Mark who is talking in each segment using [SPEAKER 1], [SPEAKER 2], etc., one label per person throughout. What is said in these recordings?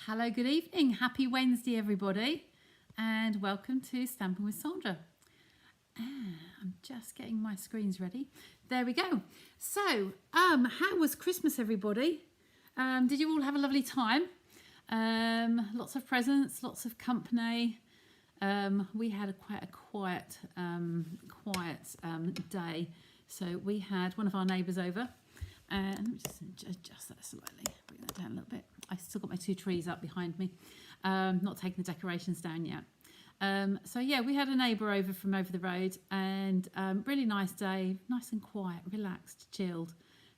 [SPEAKER 1] Hello, good evening. Happy Wednesday, everybody, and welcome to Stampin' with Sandra. I'm just getting my screens ready. There we go. So, how was Christmas, everybody? Did you all have a lovely time? Lots of presents, lots of company. We had quite a quiet day. So we had one of our neighbours over, and let me just adjust that slightly, bring that down a little bit. I still got my two trees up behind me, not taking the decorations down yet. So yeah, we had a neighbour over from over the road, and really nice day, nice and quiet, relaxed, chilled,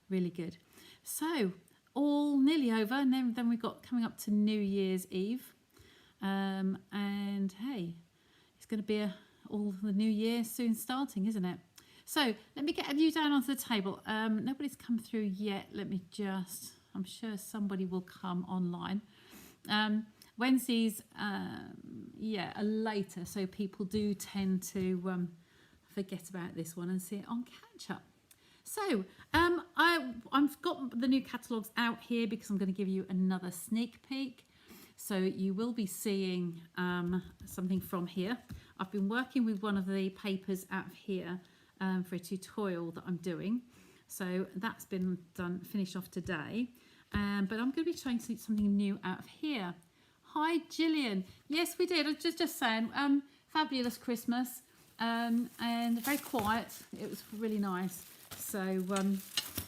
[SPEAKER 1] really good. So all nearly over, and then we've got coming up to New Year's Eve, and hey, it's going to be all the new year soon starting, isn't it? So let me get you down onto the table. Nobody's come through yet. Let me just, I'm sure somebody will come online. Wednesdays, yeah, are later, so people do tend to forget about this one and see it on catch up. So I've got the new catalogues out here because I'm going to give you another sneak peek. So you will be seeing something from here. I've been working with one of the papers out here for a tutorial that I'm doing. So that's been done, finished off today. But I'm going to be showing something new out of here. Hi, Gillian. Yes, we did. I was just saying, fabulous Christmas and very quiet. It was really nice. So I'm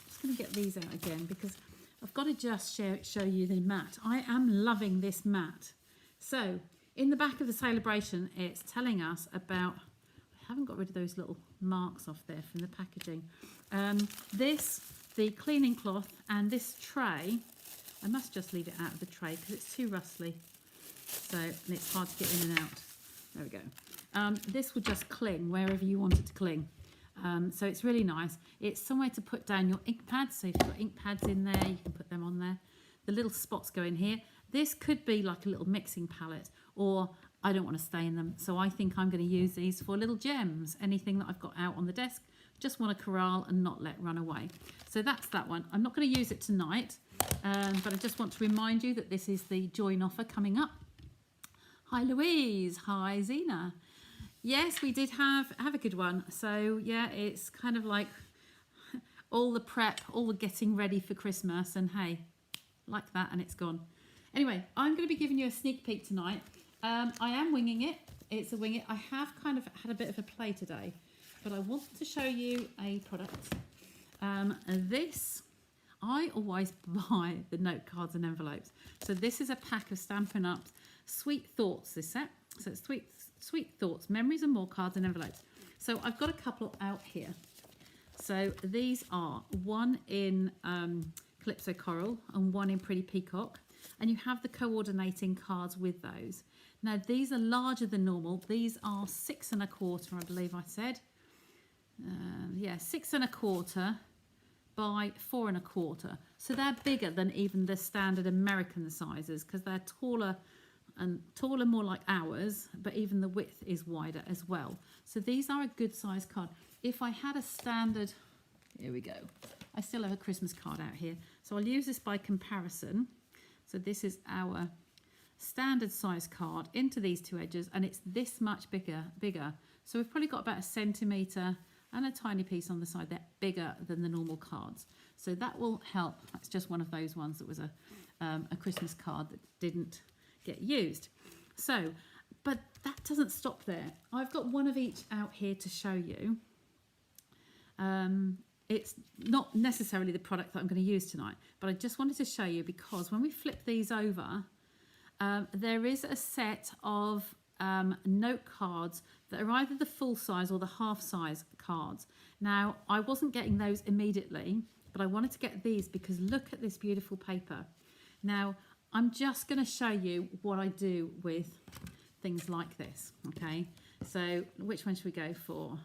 [SPEAKER 1] just going to get these out again because I've got to just show you the mat. I am loving this mat. So in the back of the celebration, it's telling us about, I haven't got rid of those little marks off there from the packaging. The cleaning cloth and this tray, I must just leave it out of the tray because it's too rustly. So, and it's hard to get in and out. There we go. This will just cling wherever you want it to cling. So it's really nice. It's somewhere to put down your ink pads. So if you've got ink pads in there, you can put them on there. The little spots go in here. This could be like a little mixing palette, or I don't want to stain them. So I think I'm going to use these for little gems. Anything that I've got out on the desk, just want to corral and not let run away. So that's that one. I'm not going to use it tonight, but I just want to remind you that this is the join offer coming up. Hi Louise, hi Zena. Yes, we did have a good one. So yeah, it's kind of like all the prep, all the getting ready for Christmas, and hey, like that, and it's gone. Anyway, I'm going to be giving you a sneak peek tonight. I am winging it. It's a wing it. I have kind of had a bit of a play today, but I wanted to show you a product. This, I always buy the note cards and envelopes. So this is a pack of Stampin' Up Sweet Thoughts, this set. So it's Sweet Thoughts, Memories and More cards and envelopes. So I've got a couple out here. So these are one in Calypso Coral and one in Pretty Peacock. And you have the coordinating cards with those. Now these are larger than normal. These are 6 1/4, I believe I said. Yeah, 6 1/4 by 4 1/4. So they're bigger than even the standard American sizes because they're taller, more like ours, but even the width is wider as well. So these are a good size card. If I had a standard, here we go. I still have a Christmas card out here. So I'll use this by comparison. So this is our standard size card into these two edges, and it's this much bigger. So we've probably got about 1 centimetre and a tiny piece on the side. They're bigger than the normal cards. So that will help. That's just one of those ones that was a Christmas card that didn't get used. So, but that doesn't stop there. I've got one of each out here to show you. It's not necessarily the product that I'm going to use tonight, but I just wanted to show you because when we flip these over, there is a set of note cards that are either the full size or the half size cards. Now, I wasn't getting those immediately, but I wanted to get these because look at this beautiful paper. Now, I'm just going to show you what I do with things like this, okay? So, which one should we go for?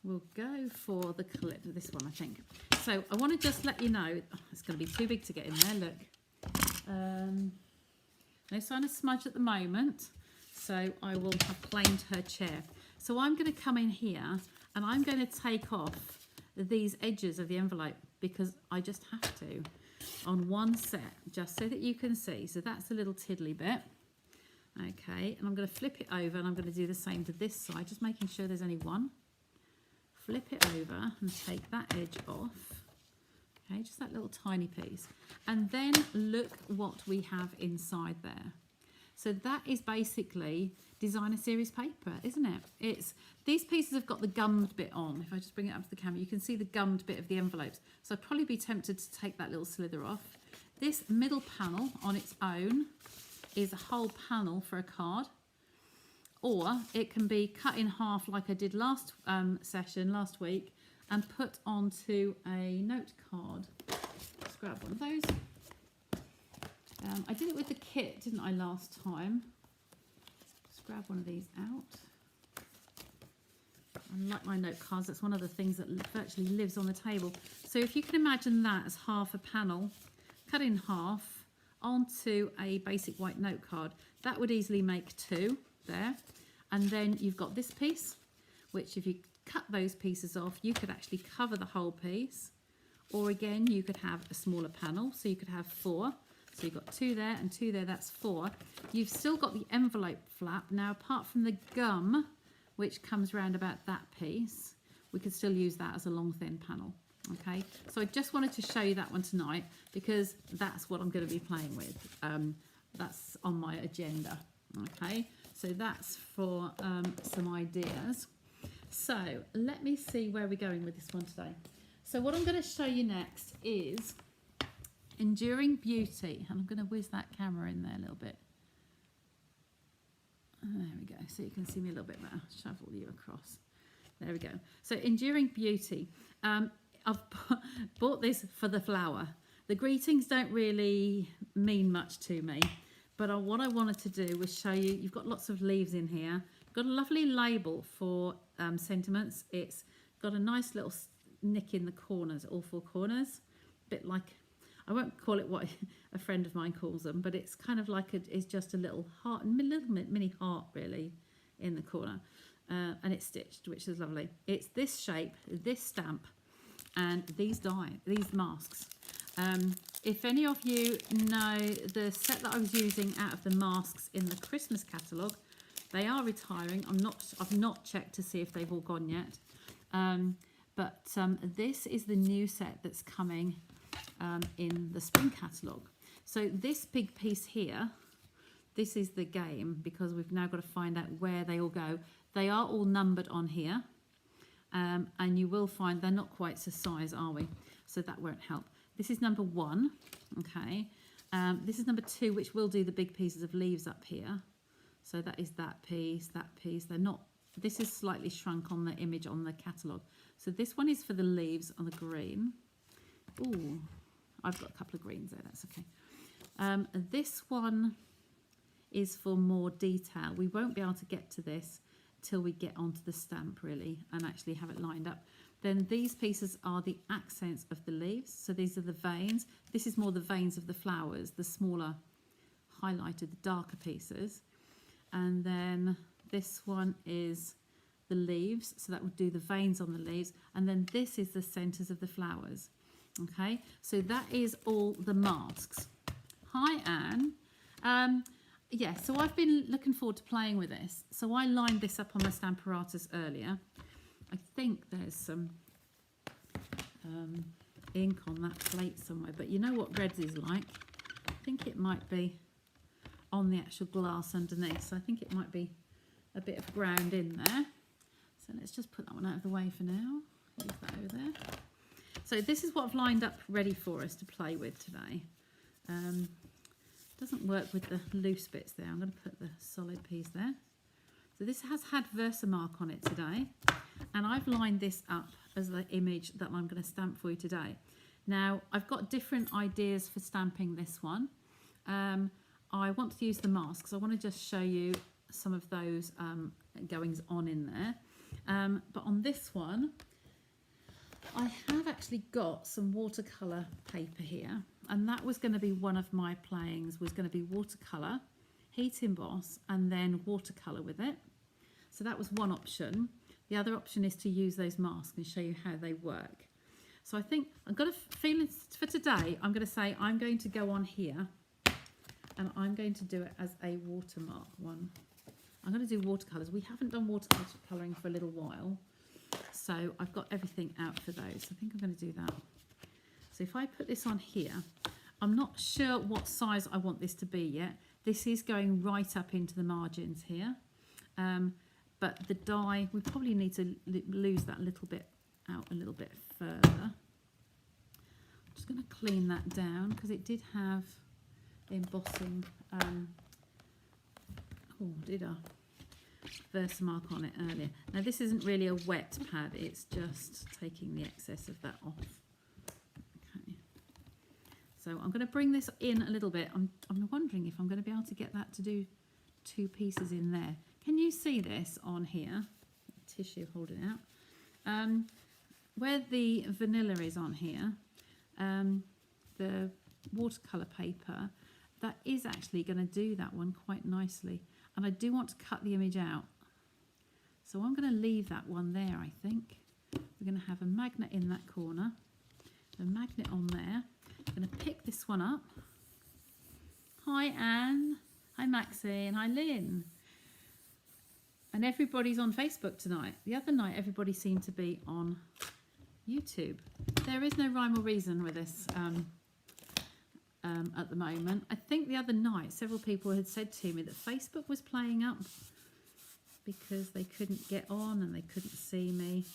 [SPEAKER 1] We'll go for the clip, this one, I think. So, I want to just let you know, it's going to be too big to get in there, look. No sign of smudge at the moment, so I will have planed her chair. So, I'm going to come in here and I'm going to take off these edges of the envelope because I just have to. on one set, just so that you can see. So that's a little tiddly bit. Okay, and I'm going to flip it over, and I'm going to do the same to this side, just making sure there's only one. Flip it over and take that edge off. Okay, just that little tiny piece. And then look what we have inside there. So that is basically designer series paper, isn't it? These pieces have got the gummed bit on. If I just bring it up to the camera, you can see the gummed bit of the envelopes. So I'd probably be tempted to take that little slither off. This middle panel on its own is a whole panel for a card, or it can be cut in half like I did last week and put onto a note card. Let's grab one of those. I did it with the kit, didn't I, last time? Just grab one of these out. I like my note cards. That's one of the things that virtually lives on the table. So if you can imagine that as half a panel, cut in half onto a basic white note card, that would easily make two there. And then you've got this piece, which if you cut those pieces off, you could actually cover the whole piece. Or again, you could have a smaller panel, so you could have four. So you've got two there and two there, that's four. You've still got the envelope flap. Now, apart from the gum, which comes round about that piece, we could still use that as a long, thin panel. Okay, so I just wanted to show you that one tonight because that's what I'm going to be playing with. That's on my agenda. Okay, so that's for some ideas. So let me see where we're going with this one today. So what I'm going to show you next is Enduring Beauty, and I'm going to whiz that camera in there a little bit. There we go, so you can see me a little bit better. Shovel you across. There we go. So Enduring Beauty. I've bought this for the flower. The greetings don't really mean much to me, but what I wanted to do was show you, you've got lots of leaves in here. Got a lovely label for sentiments. It's got a nice little nick in the corners, all four corners. A bit like, I won't call it what a friend of mine calls them, but it's kind of like it's just a little heart, a little mini heart really in the corner. And it's stitched, which is lovely. It's this shape, this stamp, and these masks. If any of you know the set that I was using out of the masks in the Christmas catalogue, they are retiring. I've not checked to see if they've all gone yet. But this is the new set that's coming in the spring catalogue. So this big piece here, this is the game, because we've now got to find out where they all go. They are all numbered on here. And you will find they're not quite the size, are we? So that won't help. This is number 1, okay. This is number 2, which will do the big pieces of leaves up here. So that is that piece, that piece. They're not, this is slightly shrunk on the image on the catalogue. So this one is for the leaves on the green. Ooh, I've got a couple of greens there, that's okay. This one is for more detail. We won't be able to get to this till we get onto the stamp really and actually have it lined up. Then these pieces are the accents of the leaves. So these are the veins. This is more the veins of the flowers, the smaller highlighted, the darker pieces. And then this one is the leaves. So that would do the veins on the leaves. And then this is the centers of the flowers. Okay, so that is all the masks. Hi, Anne. Yeah, so I've been looking forward to playing with this. So I lined this up on my Stamparatus earlier. I think there's some ink on that plate somewhere, but you know what reds is like. I think it might be on the actual glass underneath, so I think it might be a bit of ground in there. So let's just put that one out of the way for now. Leave that over there. So this is what I've lined up ready for us to play with today. Doesn't work with the loose bits there. I'm going to put the solid piece there. So this has had Versamark on it today, and I've lined this up as the image that I'm going to stamp for you today. Now, I've got different ideas for stamping this one. I want to use the masks. I want to just show you some of those goings on in there. But on this one, I have actually got some watercolour paper here, and that was going to be one of my playings, was going to be watercolour, heat emboss, and then watercolour with it. So that was one option. The other option is to use those masks and show you how they work. So I think I've got a feeling for today, I'm going to say I'm going to go on here and I'm going to do it as a watermark one. I'm going to do watercolours. We haven't done watercolouring for a little while, so I've got everything out for those. I think I'm going to do that. So if I put this on here, I'm not sure what size I want this to be yet. This is going right up into the margins here, but the die, we probably need to lose that little bit out a little bit further. I'm just going to clean that down because it did have embossing. Oh, did I? Versamark on it earlier. Now this isn't really a wet pad, it's just taking the excess of that off. Okay. So I'm going to bring this in a little bit. I'm wondering if I'm going to be able to get that to do 2 pieces in there. Can you see this on here? Tissue holding out. Where the vanilla is on here, the watercolour paper, that is actually going to do that one quite nicely. And I do want to cut the image out. So I'm going to leave that one there, I think. We're going to have a magnet in that corner, a magnet on there. I'm going to pick this one up. Hi Anne, hi Maxine, hi Lynn. And everybody's on Facebook tonight. The other night everybody seemed to be on YouTube. There is no rhyme or reason with this at the moment. I think the other night several people had said to me that Facebook was playing up because they couldn't get on and they couldn't see me.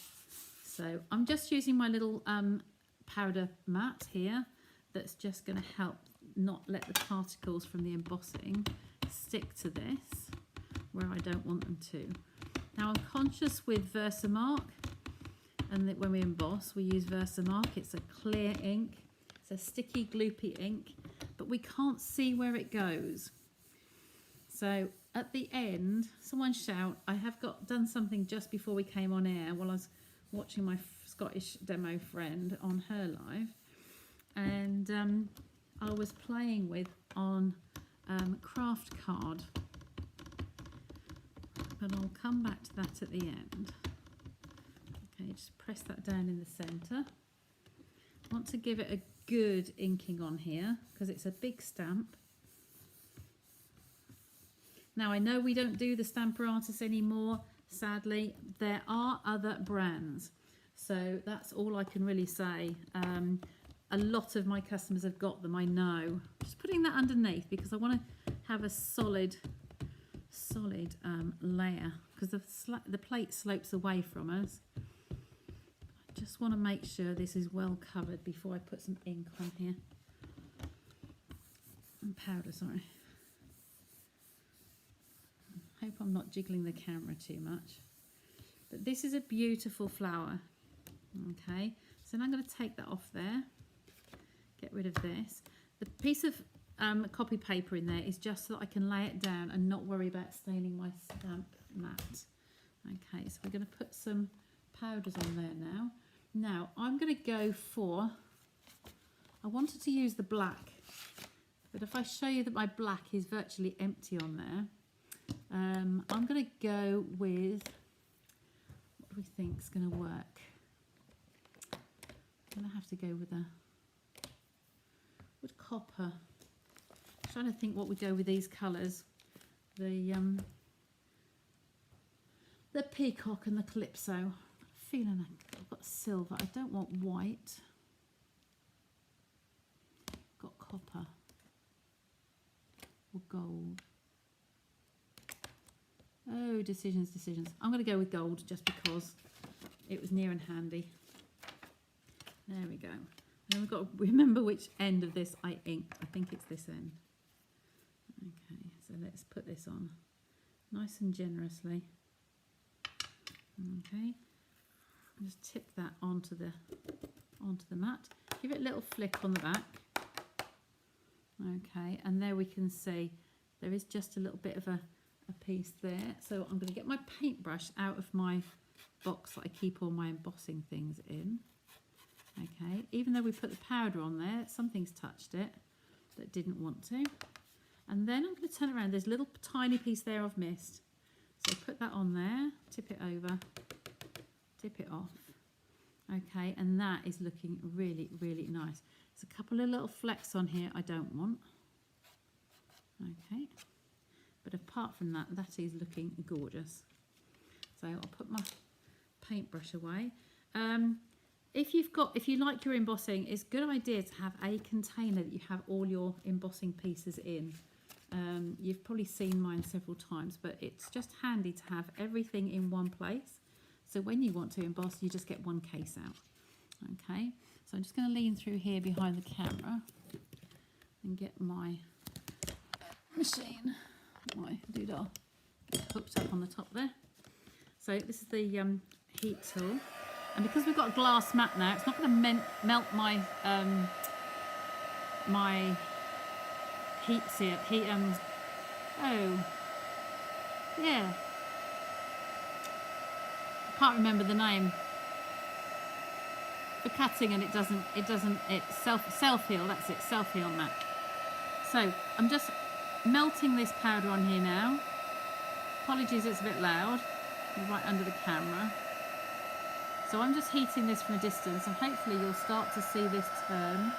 [SPEAKER 1] So I'm just using my little powder mat here that's just going to help not let the particles from the embossing stick to this where I don't want them to. Now I'm conscious with Versamark, and that when we emboss we use Versamark. It's a clear ink, it's a sticky gloopy ink, but we can't see where it goes. So at the end, someone shout, I have done something just before we came on air while I was watching my Scottish demo friend on her live, and I was playing with on craft card, but I'll come back to that at the end. Okay, just press that down in the centre. I want to give it a good inking on here because it's a big stamp. Now I know we don't do the Stamper Artist anymore, sadly. There are other brands, so that's all I can really say. A lot of my customers have got them, I know. Just putting that underneath because I want to have a solid layer because the plate slopes away from us. I just want to make sure this is well covered before I put some ink on here. And powder, sorry. I hope I'm not jiggling the camera too much. But this is a beautiful flower. Okay, so now I'm going to take that off there. Get rid of this. The piece of copy paper in there is just so that I can lay it down and not worry about staining my stamp mat. Okay, so we're going to put some powders on there now. Now I'm going to go for, I wanted to use the black, but if I show you that my black is virtually empty on there, I'm going to go with, what do we think is going to work? I'm going to have to go with copper. I'm trying to think what would go with these colours. The peacock and the calypso. Feeling I've got silver. I don't want white. Got copper or gold. Oh, decisions. I'm going to go with gold just because it was near and handy. There we go. And we've got to remember which end of this I inked. I think it's this end. Okay, so let's put this on nice and generously. Okay, and just tip that onto the mat. Give it a little flick on the back. Okay, and there we can see there is just a little bit of a piece there. So I'm going to get my paintbrush out of my box that I keep all my embossing things in. Okay, even though we put the powder on there, something's touched it that didn't want to. And then I'm going to turn it around. There's a little tiny piece there I've missed. So put that on there, tip it over, tip it off. Okay, and that is looking really, really nice. There's a couple of little flecks on here I don't want. Okay, but apart from that, that is looking gorgeous. So I'll put my paintbrush away. If you like your embossing, it's a good idea to have a container that you have all your embossing pieces in. You've probably seen mine several times, but it's just handy to have everything in one place. So when you want to emboss, you just get one case out. Okay, so I'm just going to lean through here behind the camera and get my machine, my doodah, hooked up on the top there. So this is the heat tool, and because we've got a glass mat now, it's not going to melt my my heat seal. Oh, yeah. I can't remember the name for cutting, and it's self-heal. That's it, self-heal mat. So I'm just melting this powder on here now. Apologies, it's a bit loud. You're right under the camera. So I'm just heating this from a distance, and hopefully you'll start to see this turn.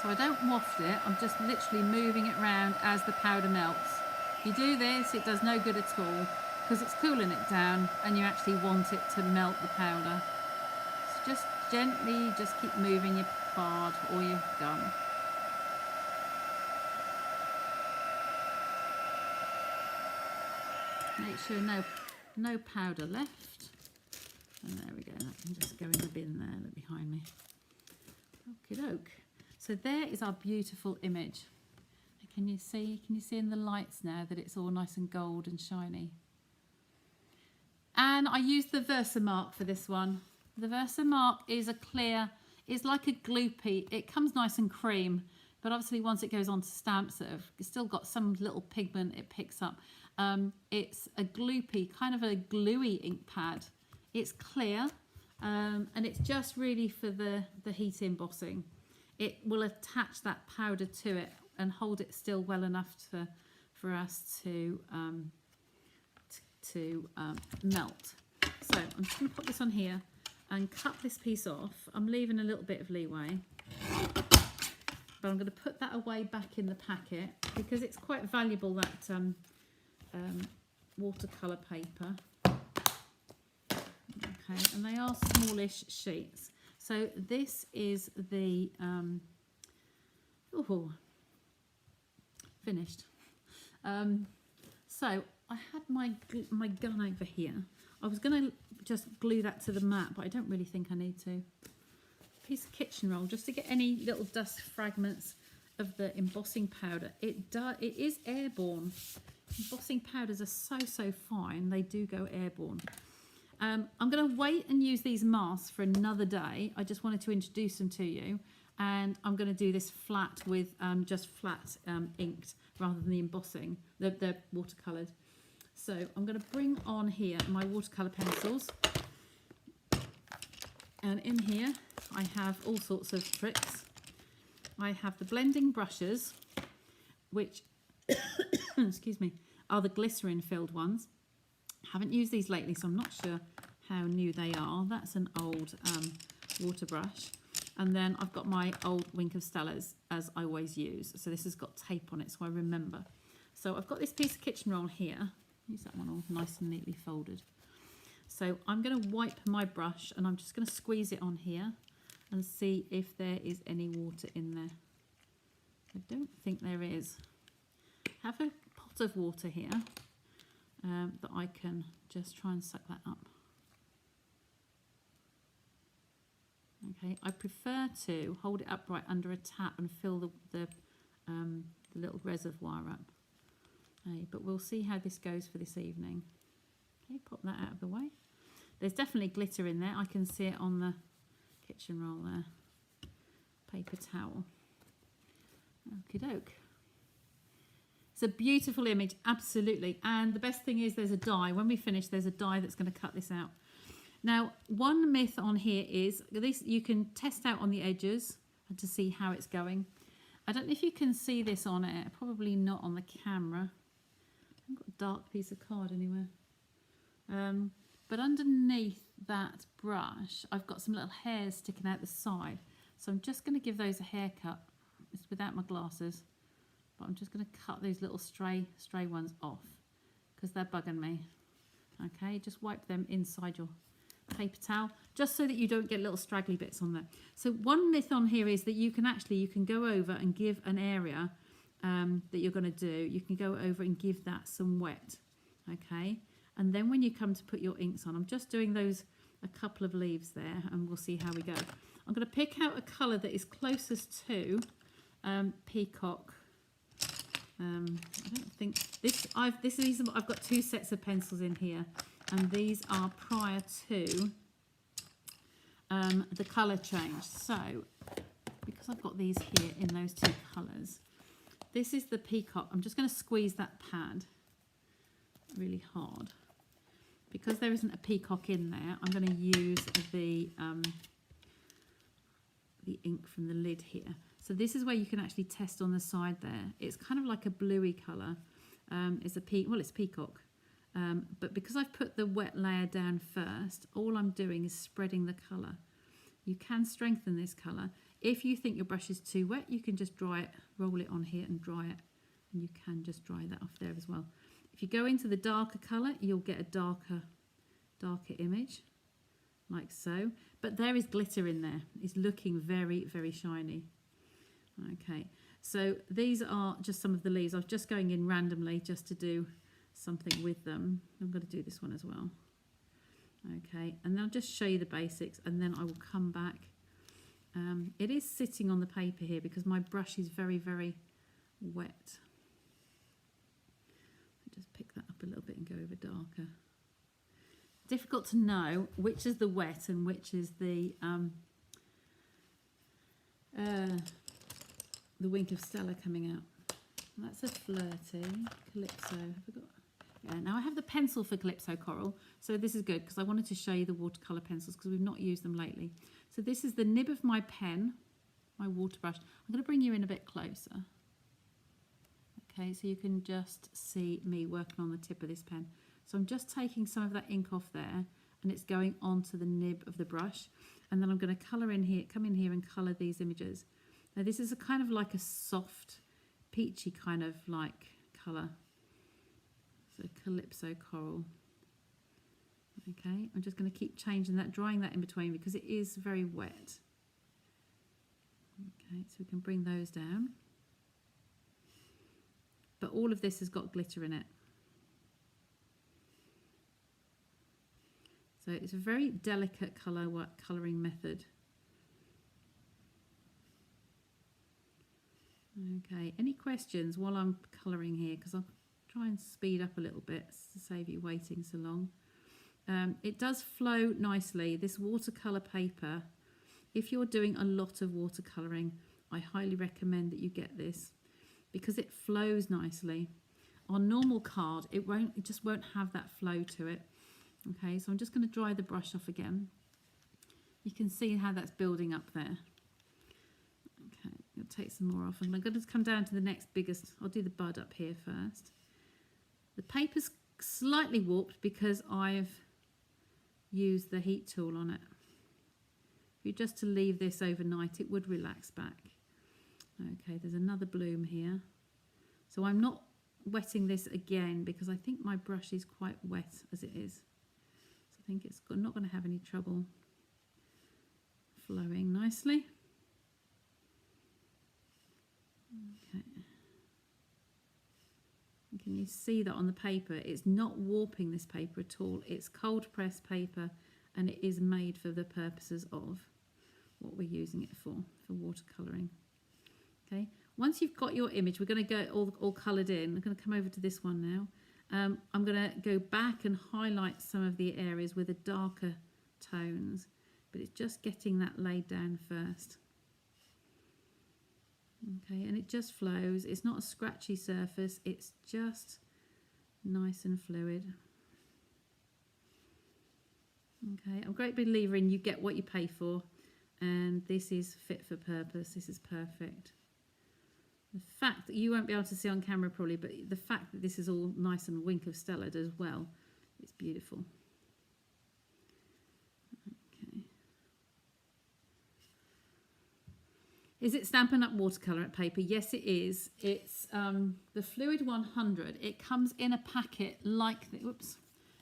[SPEAKER 1] So I don't waft it, I'm just literally moving it around as the powder melts. If you do this, it does no good at all, because it's cooling it down and you actually want it to melt the powder. So just gently, just keep moving your card or your gun. Make sure no powder left. And there we go, that can just go in the bin there, look behind me. Okie doke. So there is our beautiful image. Can you see in the lights now that it's all nice and gold and shiny? And I used the Versamark for this one. The Versamark is a clear, it's like a gloopy. It comes nice and cream, but obviously once it goes on to stamps that have still got some little pigment it picks up. It's a gloopy, kind of a gluey ink pad. It's clear, and it's just really for the heat embossing. It will attach that powder to it and hold it still well enough for us to melt. So I'm just going to put this on here and cut this piece off. I'm leaving a little bit of leeway, but I'm going to put that away back in the packet because it's quite valuable, that watercolour paper. Okay, and they are smallish sheets. So this is the finished. So I had my gun over here. I was going to just glue that to the mat, but I don't really think I need to. Piece of kitchen roll just to get any little dust fragments of the embossing powder. It is airborne. Embossing powders are so fine, they do go airborne. I'm going to wait and use these masks for another day. I just wanted to introduce them to you, and I'm going to do this flat with just flat inked rather than the embossing, the watercoloured. So I'm going to bring on here my watercolour pencils, and in here I have all sorts of tricks. I have the blending brushes, which excuse me, are the glycerin filled ones. Haven't used these lately, so I'm not sure how new they are. That's an old water brush. And then I've got my old Wink of Stellas, as I always use. So this has got tape on it, so I remember. So I've got this piece of kitchen roll here. Use that one all nice and neatly folded. So I'm going to wipe my brush, and I'm just going to squeeze it on here and see if there is any water in there. I don't think there is. I have a pot of water here. That I can just try and suck that up. Okay, I prefer to hold it upright under a tap and fill the little reservoir up. Okay, but we'll see how this goes for this evening. Okay, pop that out of the way. There's definitely glitter in there. I can see it on the kitchen roll there. Paper towel. Okie doke. It's a beautiful image, absolutely. And the best thing is there's a die. When we finish, there's a die that's going to cut this out. Now, one myth on here is this: you can test out on the edges to see how it's going. I don't know if you can see this on it, probably not on the camera. I haven't got a dark piece of card anywhere. But underneath that brush, I've got some little hairs sticking out the side. So I'm just going to give those a haircut. It's without my glasses, but I'm just going to cut those little stray ones off because they're bugging me. Okay, just wipe them inside your paper towel just so that you don't get little straggly bits on there. So one myth on here is that you can go over and give an area that you're going to do, you can go over and give that some wet. Okay, and then when you come to put your inks on, I'm just doing those a couple of leaves there and we'll see how we go. I'm going to pick out a colour that is closest to Peacock. I don't think this. I've got two sets of pencils in here, and these are prior to the colour change. So, because I've got these here in those two colours, this is the Peacock. I'm just going to squeeze that pad really hard. Because there isn't a peacock in there, I'm going to use the ink from the lid here. So this is where you can actually test on the side there. It's kind of like a bluey colour. It's peacock. But because I've put the wet layer down first, all I'm doing is spreading the colour. You can strengthen this colour. If you think your brush is too wet, you can just dry it, roll it on here and dry it. And you can just dry that off there as well. If you go into the darker colour, you'll get a darker image, like so. But there is glitter in there. It's looking very, very shiny. Okay, so these are just some of the leaves. I was just going in randomly just to do something with them. I'm going to do this one as well. Okay, and then I'll just show you the basics and then I will come back. It is sitting on the paper here because my brush is very, very wet. Just pick that up a little bit and go over darker. Difficult to know which is the wet and which is the Wink of Stella coming out. That's a flirty Calypso. Have I got? Yeah, now I have the pencil for Calypso Coral, so this is good because I wanted to show you the watercolour pencils because we've not used them lately. So this is the nib of my pen, my water brush. I'm going to bring you in a bit closer. Okay, so you can just see me working on the tip of this pen. So I'm just taking some of that ink off there and it's going onto the nib of the brush. And then I'm going to colour in here, come in here and colour these images. Now this is a kind of like a soft, peachy kind of like colour. So Calypso Coral. Okay, I'm just going to keep changing that, drying that in between because it is very wet. Okay, so we can bring those down. But all of this has got glitter in it. So it's a very delicate colouring method. Okay, any questions while I'm colouring here? Because I'll try and speed up a little bit to save you waiting so long. It does flow nicely. This watercolour paper, if you're doing a lot of watercolouring, I highly recommend that you get this because it flows nicely. On normal card, it just won't have that flow to it. Okay, so I'm just going to dry the brush off again. You can see how that's building up there. Okay, I'll take some more off. And I'm going to come down to the next biggest. I'll do the bud up here first. The paper's slightly warped because I've used the heat tool on it. If you just to leave this overnight, it would relax back. Okay, there's another bloom here. So I'm not wetting this again because I think my brush is quite wet as it is. So I think it's not going to have any trouble flowing nicely. Okay. Can you see that on the paper? It's not warping this paper at all. It's cold press paper and it is made for the purposes of what we're using it for watercolouring. Okay, once you've got your image, we're going to go all coloured in. I'm going to come over to this one now. I'm going to go back and highlight some of the areas with the darker tones, but it's just getting that laid down first. Okay, and it just flows. It's not a scratchy surface, it's just nice and fluid. Okay, I'm a great believer in you get what you pay for, and this is fit for purpose. This is perfect. The fact that you won't be able to see on camera probably, but the fact that this is all nice and wink of stellar as well, it's beautiful. Okay. Is it Stampin' Up watercolour paper? Yes, it is. It's the Fluid 100. It comes in a packet like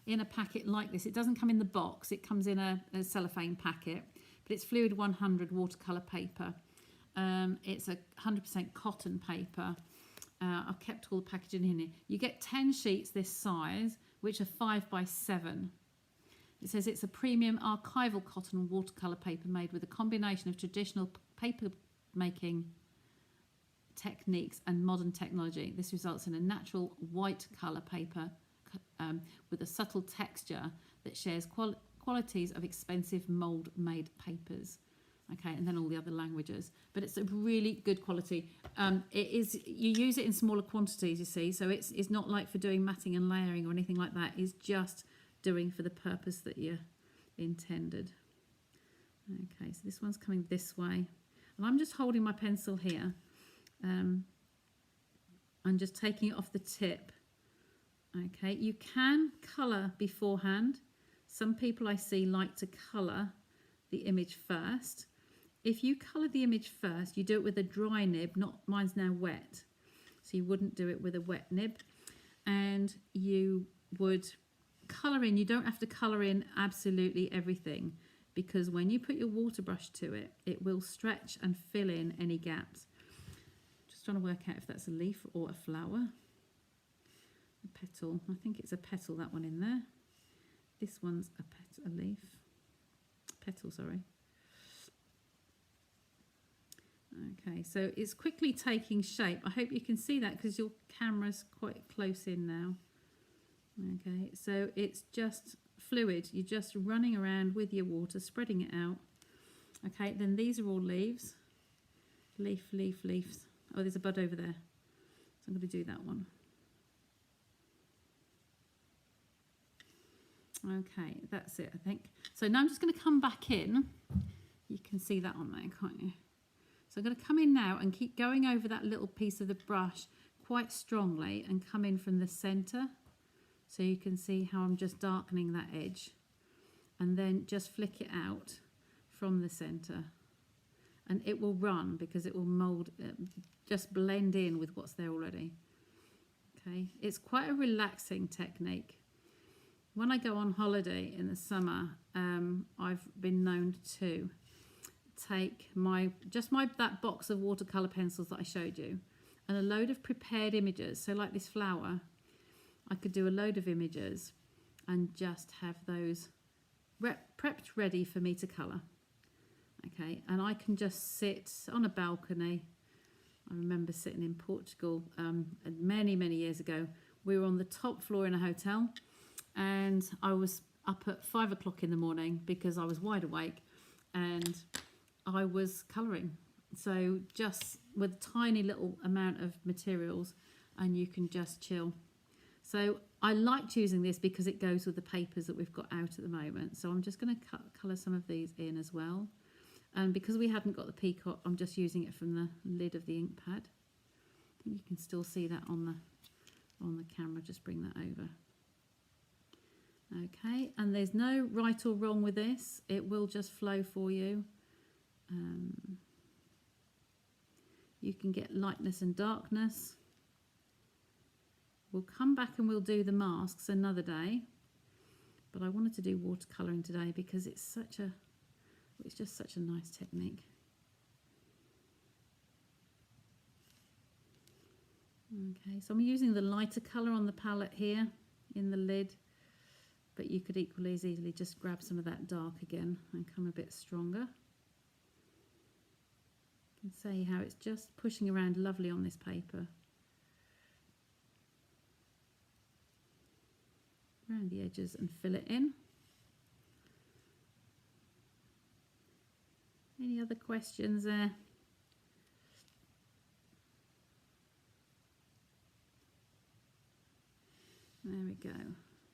[SPEAKER 1] in a packet like this. It doesn't come in the box. It comes in a cellophane packet, but it's Fluid 100 watercolour paper. It's a 100% cotton paper. I've kept all the packaging in here. You get 10 sheets this size, which are 5 by 7. It says it's a premium archival cotton watercolour paper made with a combination of traditional paper making techniques and modern technology. This results in a natural white colour paper with a subtle texture that shares qualities of expensive mould made papers. Okay, and then all the other languages, but it's a really good quality. It is, you use it in smaller quantities, you see, so it's not like for doing matting and layering or anything like that. It's just doing for the purpose that you intended. Okay, so this one's coming this way, and I'm just holding my pencil here. I'm just taking it off the tip. Okay, you can colour beforehand. Some people I see like to colour the image first. If you colour the image first, you do it with a dry nib, mine's now wet, so you wouldn't do it with a wet nib, and you would colour in. You don't have to colour in absolutely everything, because when you put your water brush to it, it will stretch and fill in any gaps. Just trying to work out if that's a leaf or a flower. A petal, I think it's a petal, that one in there. This one's a leaf. Petal, sorry. Okay, so it's quickly taking shape. I hope you can see that because your camera's quite close in now. Okay, so it's just fluid. You're just running around with your water, spreading it out. Okay, then these are all leaves. Leaf, leaf, leaves. Oh, there's a bud over there. So I'm going to do that one. Okay, that's it, I think. So now I'm just going to come back in. You can see that on there, can't you? So I'm going to come in now and keep going over that little piece of the brush quite strongly and come in from the centre. So you can see how I'm just darkening that edge. And then just flick it out from the centre. And it will run because it will mould, just blend in with what's there already. Okay, it's quite a relaxing technique. When I go on holiday in the summer, I've been known to take that box of watercolour pencils that I showed you and a load of prepared images. So like this flower, I could do a load of images and just have those prepped ready for me to colour. Okay, and I can just sit on a balcony. I remember sitting in Portugal many, many years ago. We were on the top floor in a hotel, and I was up at 5 o'clock in the morning because I was wide awake and I was colouring. So just with a tiny little amount of materials, and you can just chill. So I liked using this because it goes with the papers that we've got out at the moment. So I'm just going to colour some of these in as well. And because we hadn't got the peacock, I'm just using it from the lid of the ink pad. I think you can still see that on the camera. Just bring that over. Okay, and there's no right or wrong with this. It will just flow for you. You can get lightness and darkness. We'll come back and we'll do the masks another day. But I wanted to do watercolouring today because it's just such a nice technique. Okay, so I'm using the lighter colour on the palette here in the lid, but you could equally as easily just grab some of that dark again and come a bit stronger. You can see how it's just pushing around lovely on this paper. Around the edges and fill it in. Any other questions there? There we go.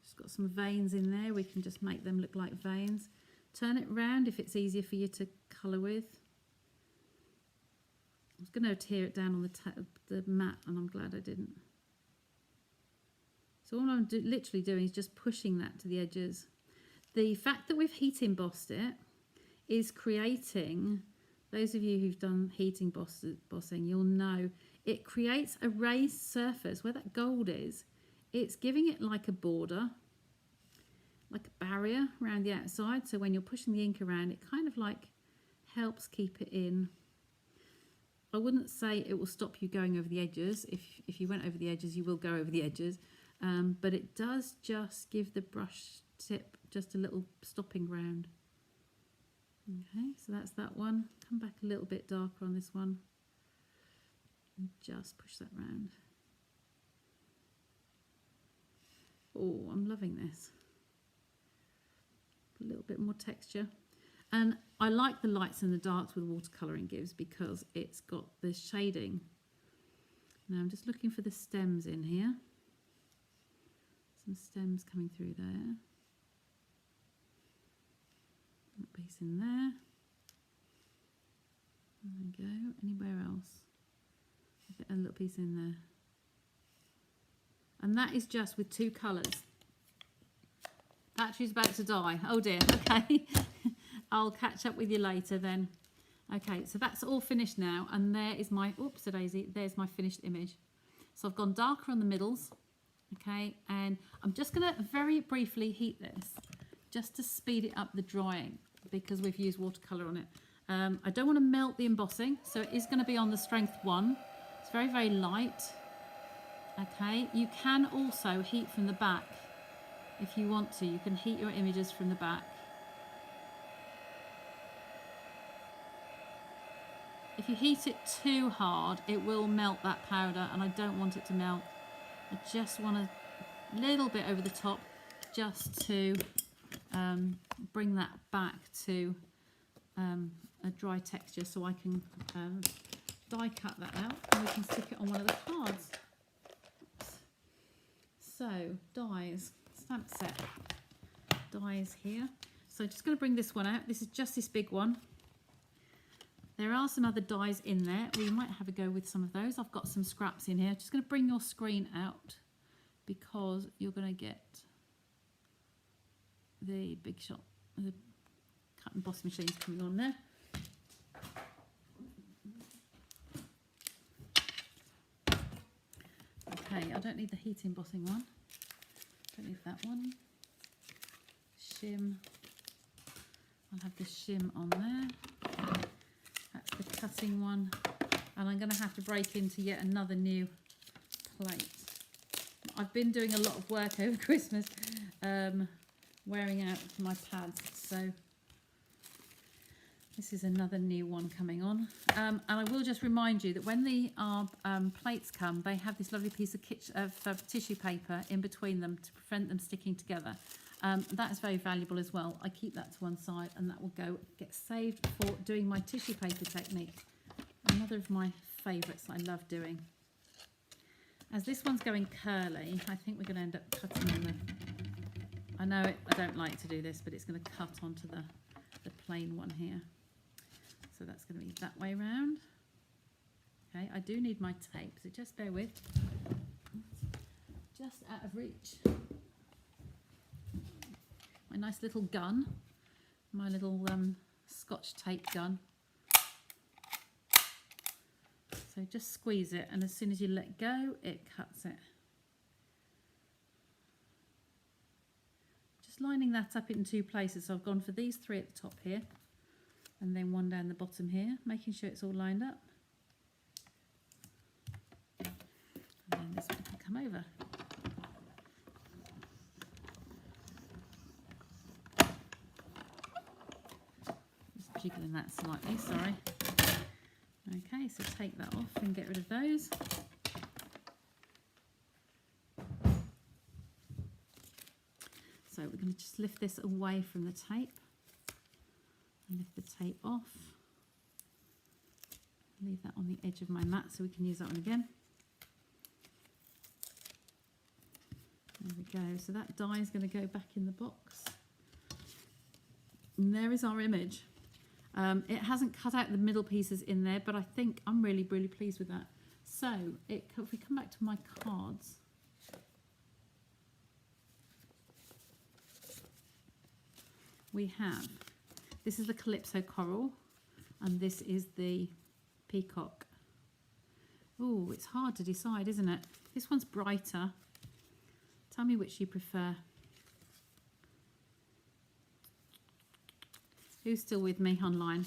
[SPEAKER 1] Just got some veins in there. We can just make them look like veins. Turn it round if it's easier for you to colour with. was going to tear it down on the mat, and I'm glad I didn't. So all I'm literally doing is just pushing that to the edges. The fact that we've heat embossed it is creating, those of you who've done heat embossing, you'll know, it creates a raised surface where that gold is. It's giving it like a border, like a barrier around the outside. So when you're pushing the ink around, it kind of like helps keep it in. I wouldn't say it will stop you going over the edges. If you went over the edges, you will go over the edges. But it does just give the brush tip just a little stopping ground. Okay, so that's that one. Come back a little bit darker on this one. And just push that round. Oh, I'm loving this. A little bit more texture. And I like the lights and the darks with watercolouring gives, because it's got this shading. Now I'm just looking for the stems in here. Some stems coming through there. A piece in there. There we go. Anywhere else? A little piece in there. And that is just with 2 colours. Battery's about to die. Oh dear, okay. I'll catch up with you later then. Okay, so that's all finished now, and there is my, oops, a daisy, there's my finished image. So I've gone darker on the middles, okay, and I'm just going to very briefly heat this, just to speed it up the drying, because we've used watercolour on it. I don't want to melt the embossing, so it is going to be on the strength 1. It's very, very light. Okay, you can also heat from the back if you want to. You can heat your images from the back. If you heat it too hard, it will melt that powder, and I don't want it to melt. I just want a little bit over the top, just to bring that back to a dry texture, so I can die cut that out and we can stick it on one of the cards. So, dies, stamp set, dies here. So just going to bring this one out. This is just this big one. There are some other dies in there. We might have a go with some of those. I've got some scraps in here. Just going to bring your screen out, because you're going to get the big shot, the cut and emboss machines coming on there. Okay, I don't need the heat embossing one. Don't need that one. Shim. I'll have the shim on there. That's the cutting one. And I'm going to have to break into yet another new plate. I've been doing a lot of work over Christmas, wearing out my pads. So this is another new one coming on. And I will just remind you that when the plates come, they have this lovely piece of tissue paper in between them to prevent them sticking together. That is very valuable as well. I keep that to one side, and that will get saved for doing my tissue paper technique. Another of my favourites that I love doing. As this one's going curly, I think we're going to end up cutting on the... I know I don't like to do this, but it's going to cut onto the plain one here. So that's going to be that way round. Okay, I do need my tape, so just bear with. Just out of reach. My nice little gun, my little Scotch tape gun. So just squeeze it, and as soon as you let go, it cuts it. Just lining that up in 2 places. So I've gone for these 3 at the top here, and then one down the bottom here, making sure it's all lined up. And then this one can come over. Just jiggling that slightly, sorry. Okay, so take that off and get rid of those. So we're going to just lift this away from the tape. Lift the tape off. Leave that on the edge of my mat so we can use that one again. There we go. So that die is going to go back in the box. And there is our image. It hasn't cut out the middle pieces in there, but I think I'm really, really pleased with that. So if we come back to my cards, we have, this is the Calypso Coral, and this is the Peacock. Oh, it's hard to decide, isn't it? This one's brighter. Tell me which you prefer. Who's still with me online?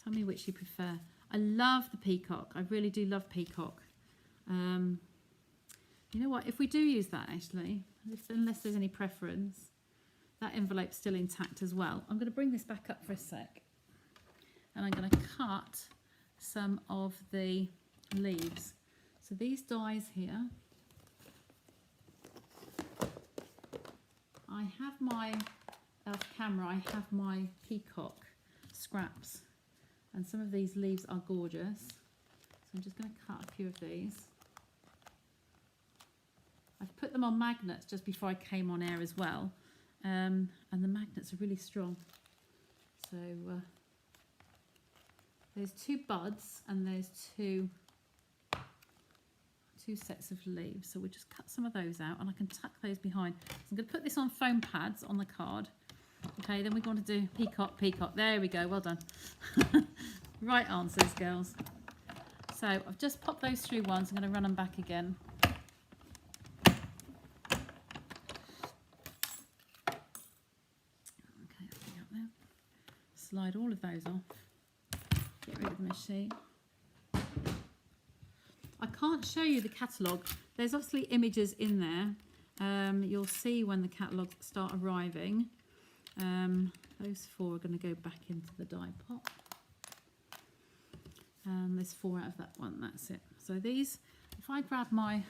[SPEAKER 1] Tell me which you prefer. I love the Peacock. I really do love Peacock. You know what? If we do use that, actually, unless there's any preference, that envelope's still intact as well. I'm going to bring this back up for a sec. And I'm going to cut some of the leaves. So these dies here. I have my camera, I have my Peacock scraps, and some of these leaves are gorgeous. So I'm just going to cut a few of these. I've put them on magnets just before I came on air as well, and the magnets are really strong. So there's 2 buds and there's two sets of leaves, so we'll just cut some of those out and I can tuck those behind. So I'm going to put this on foam pads on the card. Okay, then we're going to do Peacock, Peacock. There we go, well done. Right answers, girls. So I've just popped those through once. I'm going to run them back again. Okay, up there. Slide all of those off. Get rid of the machine. I can't show you the catalogue. There's obviously images in there. You'll see when the catalogues start arriving. Those 4 are going to go back into the die pot. There's 4 out of that one, that's it. So these, if I grab my,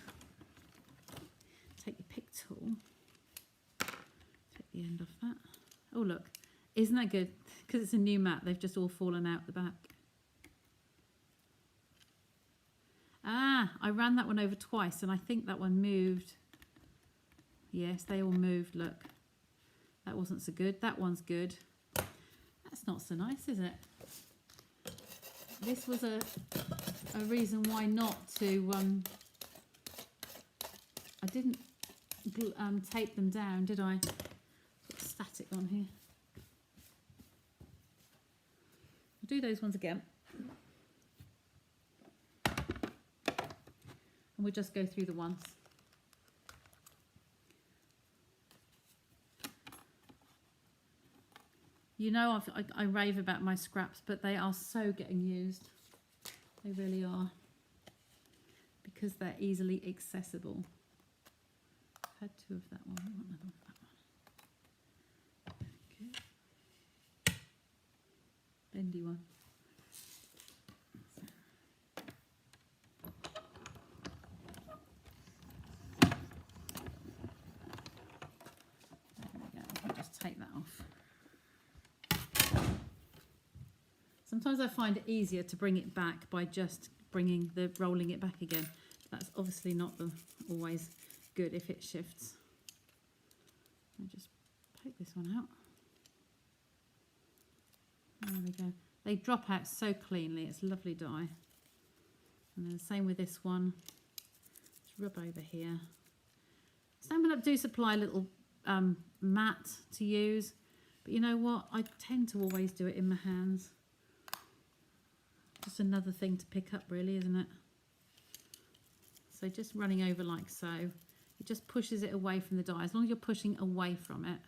[SPEAKER 1] take the pick tool, take the end off that. Oh look, isn't that good? Because it's a new mat, they've just all fallen out the back. Ah, I ran that one over twice and I think that one moved. Yes, they all moved, look. That wasn't so good. That one's good. That's not so nice, is it? This was a reason why not to... I didn't tape them down, did I? Put static on here. I'll do those ones again. And we'll just go through the ones. You know, I rave about my scraps, but they are so getting used. They really are. Because they're easily accessible. I've had 2 of that one. I want another one of that one. Okay. Bendy one. There we go. I'll just take that off. Sometimes I find it easier to bring it back by just rolling it back again. That's obviously not always good if it shifts. I'll just poke this one out. There we go. They drop out so cleanly. It's a lovely die. And then the same with this one. Just rub over here. Stampin' Up do supply a little mat to use, but you know what? I tend to always do it in my hands. Just another thing to pick up, really, isn't it? So just running over like so, it just pushes it away from the die. As long as you're pushing away from it,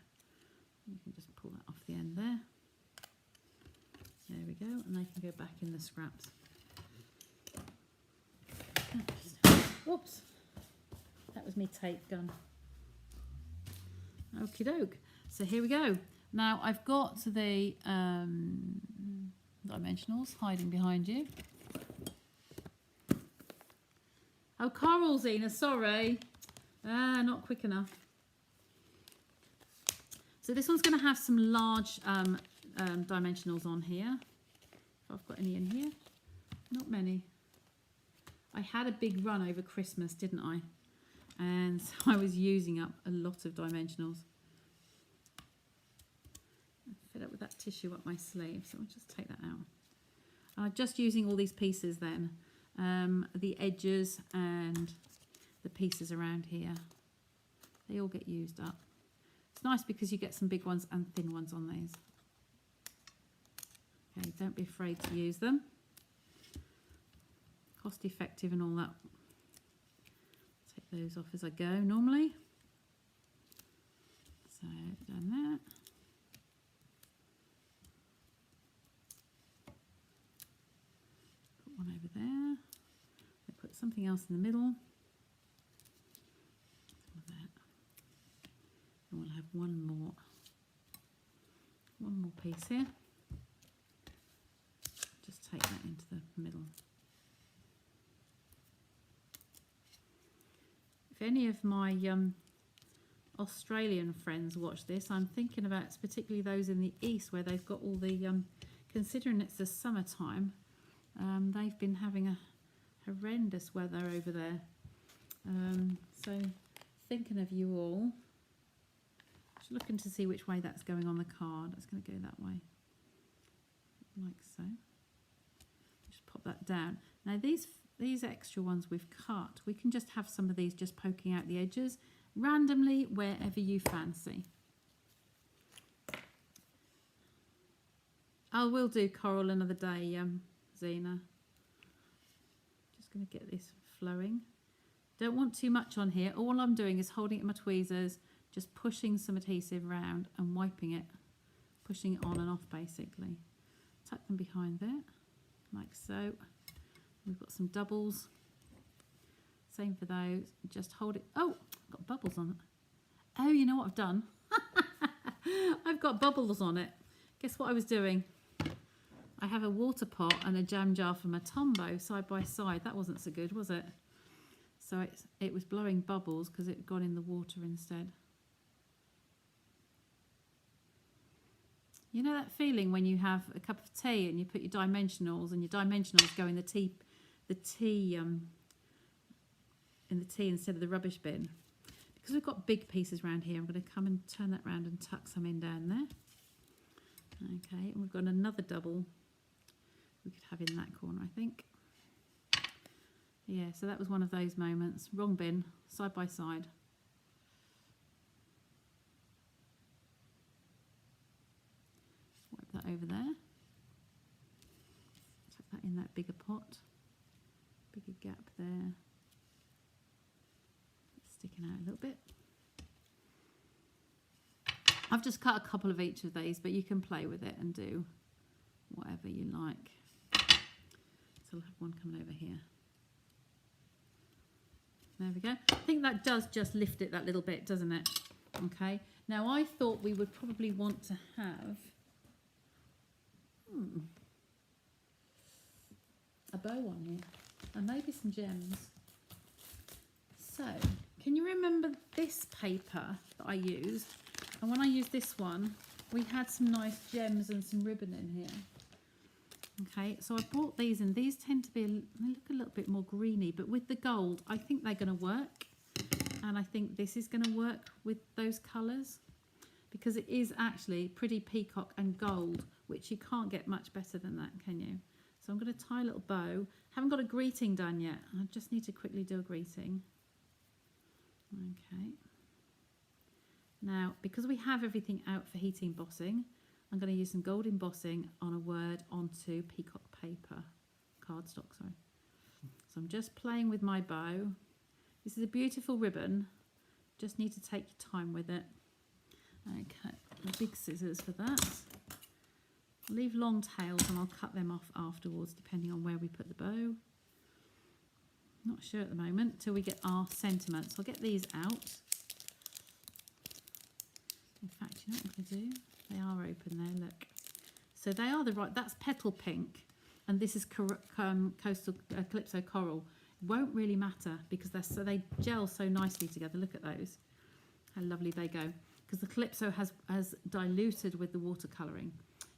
[SPEAKER 1] you can just pull that off the end there. There we go, and they can go back in the scraps. Whoops, that was me tape gun. Okie doke. So here we go. Now I've got the dimensionals hiding behind you. Oh, Coral, Zena, sorry. Not quick enough. So this one's going to have some large dimensionals on here. If I've got any in here. Not many. I had a big run over Christmas, didn't I? And so I was using up a lot of dimensionals. Fill up with that tissue up my sleeve, so I'll just take that out. I'm just using all these pieces then, the edges and the pieces around here. They all get used up. It's nice because you get some big ones and thin ones on these. Okay, don't be afraid to use them. Cost effective and all that. Take those off as I go normally. So, done that. Put one over there. I put something else in the middle. Some of that. And we'll have one more piece here. Just take that into the middle. If any of my Australian friends watch this, I'm thinking about particularly those in the east where they've got all the, considering it's the summertime, they've been having a horrendous weather over there. So thinking of you all. Just looking to see which way that's going on the card. It's going to go that way, like so. Just pop that down. Now these extra ones we've cut, we can just have some of these just poking out the edges randomly wherever you fancy. I will do coral another day, Zena. Just going to get this flowing. Don't want too much on here. All I'm doing is holding it in my tweezers, just pushing some adhesive around and wiping it, pushing it on and off basically. Tuck them behind there, like so. We've got some doubles. Same for those. Just hold it. Oh, got bubbles on it. Oh, you know what I've done? I've got bubbles on it. Guess what I was doing? I have a water pot and a jam jar from a Tombow side by side. That wasn't so good, was it? So it was blowing bubbles because it had gone in the water instead. You know that feeling when you have a cup of tea and you put your dimensionals and your dimensionals go in the tea instead of the rubbish bin. Because we've got big pieces around here, I'm going to come and turn that round and tuck some in down there. Okay, and we've got another double we could have in that corner, I think. Yeah, so that was one of those moments. Wrong bin, side by side. Wipe that over there. Tuck that in that bigger pot. Bigger gap there. It's sticking out a little bit. I've just cut a couple of each of these, but you can play with it and do whatever you like. So I'll have one coming over here. There we go. I think that does just lift it that little bit, doesn't it? Okay. Now I thought we would probably want to have a bow on here and maybe some gems. So, can you remember this paper that I used? And when I used this one, we had some nice gems and some ribbon in here. Okay, so I brought these in. These tend to be, they look a little bit more greeny, but with the gold, I think they're going to work. And I think this is going to work with those colours because it is actually pretty peacock and gold, which you can't get much better than that, can you? So I'm going to tie a little bow. Haven't got a greeting done yet. I just need to quickly do a greeting. Okay. Now, because we have everything out for heat embossing, I'm going to use some gold embossing on a word onto peacock paper, cardstock, sorry. So I'm just playing with my bow. This is a beautiful ribbon. Just need to take your time with it. Okay, big scissors for that. Leave long tails and I'll cut them off afterwards depending on where we put the bow. Not sure at the moment till we get our sentiments. I'll get these out. In fact, you know what I'm going to do? They are open there, look. So they are the right, that's petal pink and this is coastal Calypso coral. It won't really matter because they gel so nicely together. Look at those, how lovely they go. Because the Calypso has diluted with the watercolouring.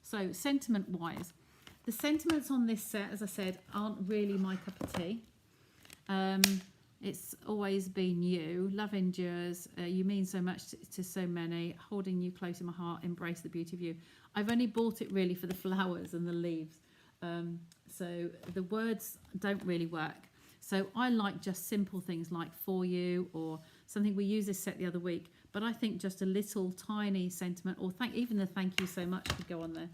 [SPEAKER 1] So sentiment wise, the sentiments on this set, as I said, aren't really my cup of tea. It's always been you. Love endures. You mean so much to so many. Holding you close in my heart. Embrace the beauty of you. I've only bought it really for the flowers and the leaves. So the words don't really work. So I like just simple things like for you, or something. We used this set the other week, but I think just a little tiny sentiment, or even the thank you so much could go on there.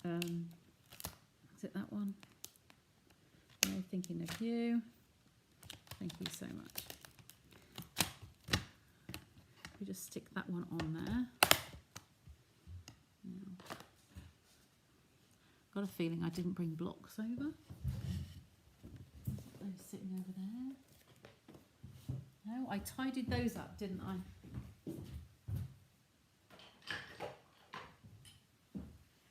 [SPEAKER 1] Is it that one? No, thinking of you. Thank you so much. We just stick that one on there. Now, got a feeling I didn't bring blocks over. Those sitting over there. No, I tidied those up, didn't I?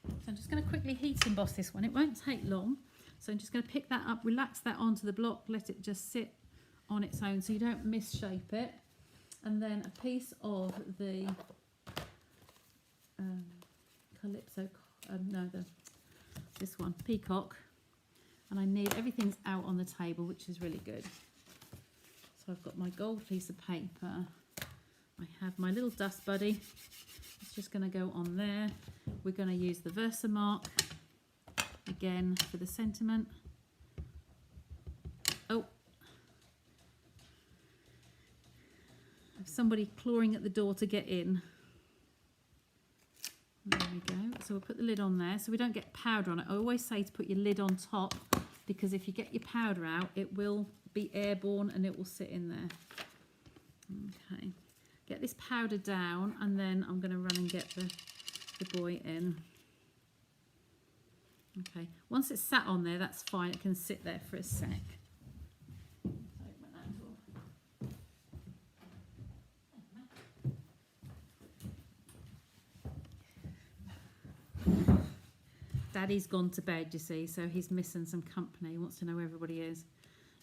[SPEAKER 1] So I'm just going to quickly heat emboss this one. It won't take long. So I'm just going to pick that up, relax that onto the block, let it just sit on its own so you don't misshape it. And then a piece of the Calypso, this one, Peacock. And I need, everything's out on the table, which is really good. So I've got my gold piece of paper. I have my little dust buddy. It's just going to go on there. We're going to use the Versamark again for the sentiment. Oh, somebody clawing at the door to get in. There we go. So we'll put the lid on there so we don't get powder on it. I always say to put your lid on top, because if you get your powder out, it will be airborne and it will sit in there. Okay, get this powder down, and then I'm going to run and get the boy in. Okay, once it's sat on there, that's fine. It can sit there for a sec. Daddy's gone to bed, you see, so he's missing some company. He wants to know where everybody is.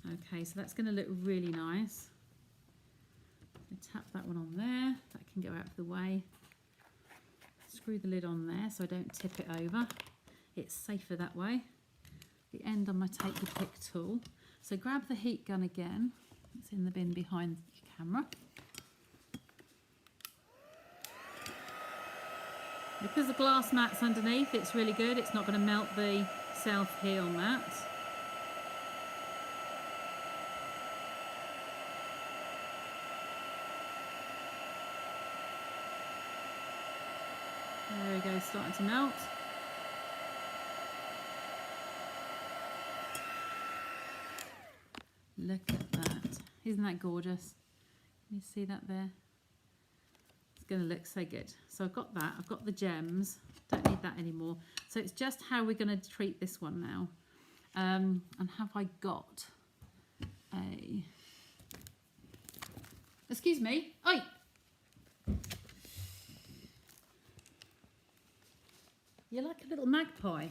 [SPEAKER 1] Okay, so that's going to look really nice. So tap that one on there. That can go out of the way. Screw the lid on there so I don't tip it over. It's safer that way. The end on my take your pick tool. So grab the heat gun again. It's in the bin behind your camera. Because the glass mat's underneath, it's really good. It's not going to melt the self-heal mat. There we go, starting to melt. Look at that. Isn't that gorgeous? Can you see that there? It's going to look so good. So I've got that. I've got the gems. Don't need that anymore. So it's just how we're going to treat this one now. And have I got a... Excuse me. Oi! You're like a little magpie.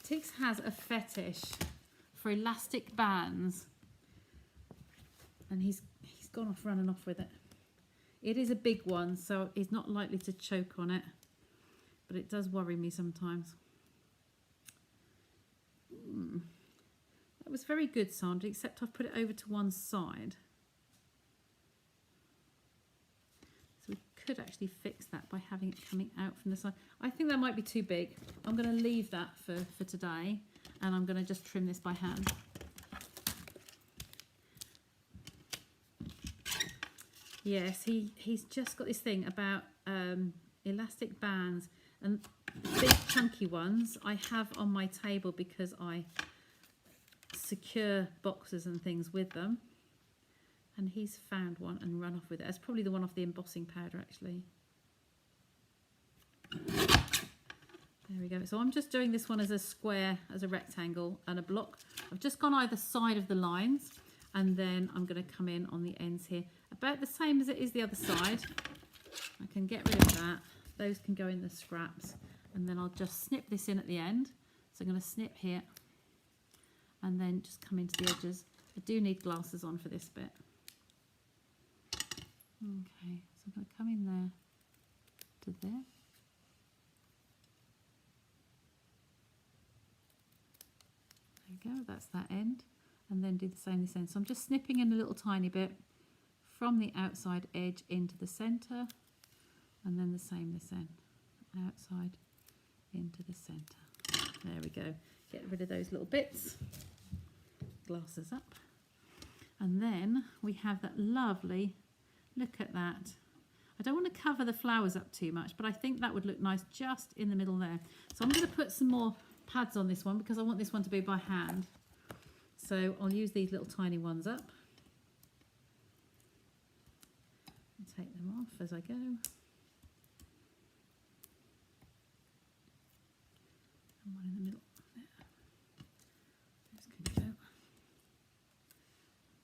[SPEAKER 1] Tiggs has a fetish for elastic bands. And he's gone off running off with it. It is a big one, so he's not likely to choke on it, but it does worry me sometimes. That was very good, Sandra, except I've put it over to one side. So we could actually fix that by having it coming out from the side. I think that might be too big. I'm going to leave that for today, and I'm going to just trim this by hand. Yes, he's just got this thing about elastic bands, and big chunky ones I have on my table because I secure boxes and things with them. And he's found one and run off with it. It's probably the one off the embossing powder, actually. There we go. So I'm just doing this one as a square, as a rectangle and a block. I've just gone either side of the lines, and then I'm going to come in on the ends here. About the same as it is the other side. I can get rid of that. Those can go in the scraps. And then I'll just snip this in at the end. So I'm going to snip here and then just come into the edges. I do need glasses on for this bit. Okay, so I'm going to come in there to there. There you go, that's that end. and then do the same this end. So I'm just snipping in a little tiny bit from the outside edge into the centre, and then the same this end, outside into the centre. There we go. Get rid of those little bits. Glasses up. And then we have that lovely, look at that. I don't want to cover the flowers up too much, but I think that would look nice just in the middle there. So I'm going to put some more pads on this one because I want this one to be by hand. So I'll use these little tiny ones up. And take them off as I go. And one in the middle. There. Those can go.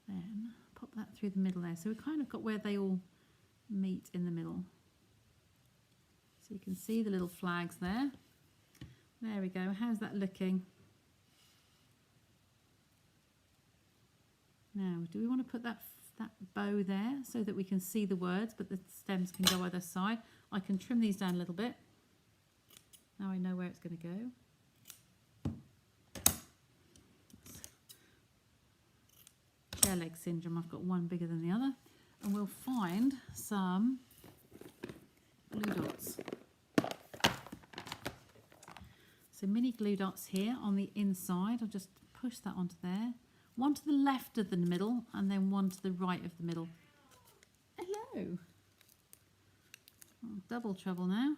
[SPEAKER 1] Then pop that through the middle there. So we've kind of got where they all meet in the middle. So you can see the little flags there. There we go. How's that looking? Now, do we want to put that bow there so that we can see the words, but the stems can go either side? I can trim these down a little bit. Now I know where it's going to go. Chair leg syndrome. I've got one bigger than the other. And we'll find some glue dots. So mini glue dots here on the inside. I'll just push that onto there. One to the left of the middle and then one to the right of the middle. Hello. Oh, double trouble now.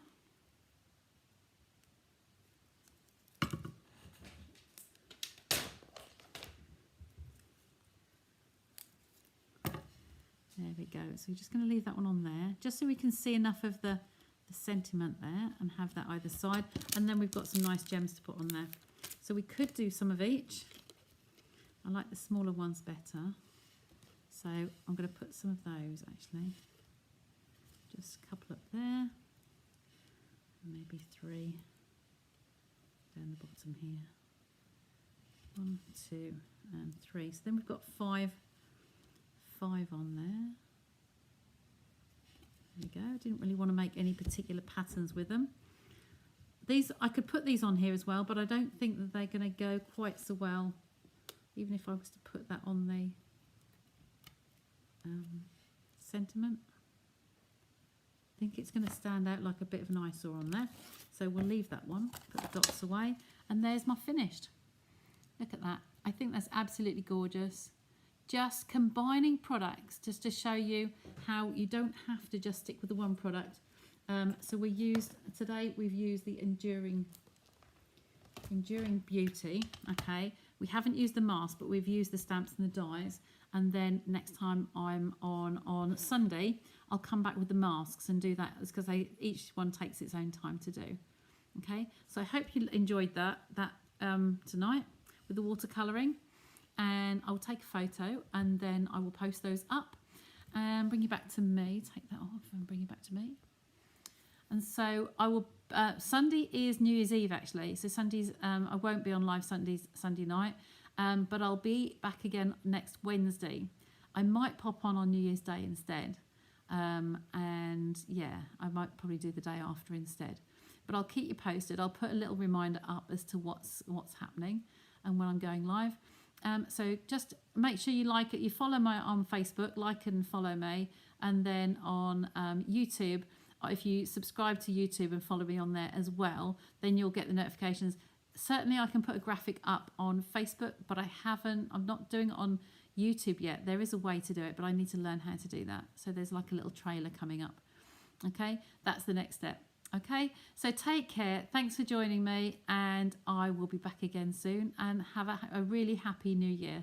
[SPEAKER 1] There we go. So we're just going to leave that one on there, just so we can see enough of the sentiment there and have that either side. And then we've got some nice gems to put on there. So we could do some of each. I like the smaller ones better. So I'm going to put some of those actually. Just a couple up there. Maybe 3 down the bottom here. 1, 2 and 3. So then we've got 5 on there. There we go. I didn't really want to make any particular patterns with them. These, I could put these on here as well, but I don't think that they're going to go quite so well, even if I was to put that on the sentiment. I think it's going to stand out like a bit of an eyesore on there. So we'll leave that one, put the dots away, and there's my finished. Look at that. I think that's absolutely gorgeous. Just combining products just to show you how you don't have to just stick with the one product. So today we've used the Enduring Beauty, okay? We haven't used the mask, but we've used the stamps and the dies. And then next time I'm on Sunday, I'll come back with the masks and do that because each one takes its own time to do. Okay, so I hope you enjoyed that tonight with the watercolouring. And I'll take a photo and then I will post those up and bring you back to me. Take that off and bring you back to me. And so I will, Sunday is New Year's Eve actually. So Sundays, I won't be on live Sunday night, but I'll be back again next Wednesday. I might pop on New Year's Day instead. And yeah, I might probably do the day after instead. But I'll keep you posted. I'll put a little reminder up as to what's happening and when I'm going live. So just make sure you like it. You follow me on Facebook, like and follow me. And then on YouTube, if you subscribe to YouTube and follow me on there as well, then you'll get the notifications. Certainly I can put a graphic up on Facebook, but I'm not doing it on YouTube yet. There is a way to do it, but I need to learn how to do that. So there's like a little trailer coming up. Okay, that's the next step. Okay, so take care. Thanks for joining me, and I will be back again soon, and have a really happy new year.